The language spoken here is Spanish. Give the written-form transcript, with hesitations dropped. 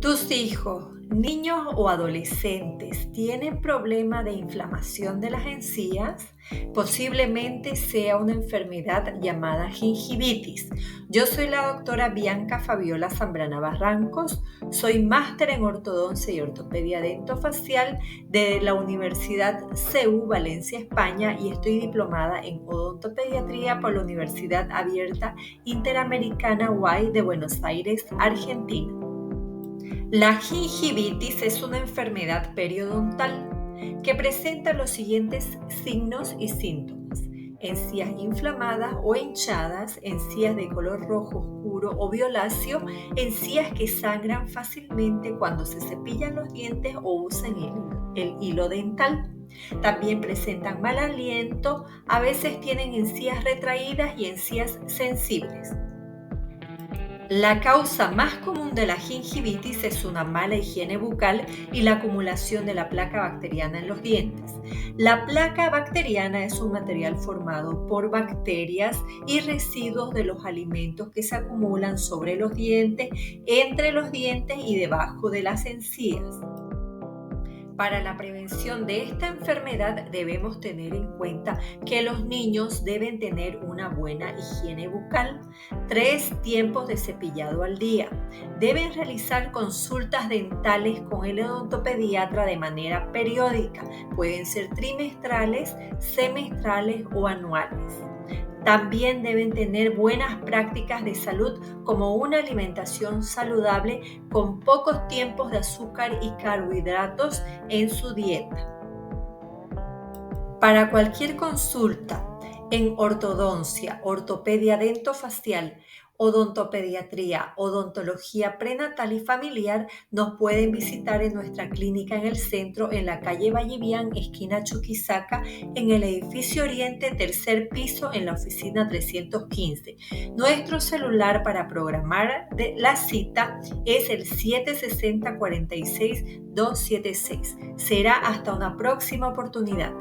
¿Tus hijos, niños o adolescentes tienen problema de inflamación de las encías? Posiblemente sea una enfermedad llamada gingivitis. Yo soy la doctora Bianca Fabiola Zambrana Barrancos, soy máster en ortodoncia y ortopedia dentofacial de la Universidad CEU Valencia, España, y estoy diplomada en odontopediatría por la Universidad Abierta Interamericana UAI de Buenos Aires, Argentina. La gingivitis es una enfermedad periodontal que presenta los siguientes signos y síntomas: encías inflamadas o hinchadas, encías de color rojo oscuro o violáceo, encías que sangran fácilmente cuando se cepillan los dientes o usan el hilo dental. También presentan mal aliento, a veces tienen encías retraídas y encías sensibles. La causa más común de la gingivitis es una mala higiene bucal y la acumulación de la placa bacteriana en los dientes. La placa bacteriana es un material formado por bacterias y residuos de los alimentos que se acumulan sobre los dientes, entre los dientes y debajo de las encías. Para la prevención de esta enfermedad debemos tener en cuenta que los niños deben tener una buena higiene bucal, 3 tiempos de cepillado al día. Deben realizar consultas dentales con el odontopediatra de manera periódica. Pueden ser trimestrales, semestrales o anuales. También deben tener buenas prácticas de salud como una alimentación saludable con pocos tiempos de azúcar y carbohidratos en su dieta. Para cualquier consulta en ortodoncia, ortopedia dentofacial, odontopediatría, odontología prenatal y familiar, nos pueden visitar en nuestra clínica en el centro, en la calle Vallivian, esquina Chuquisaca, en el edificio Oriente, tercer piso, en la oficina 315. Nuestro celular para programar la cita es el 760-46-276. Será hasta una próxima oportunidad.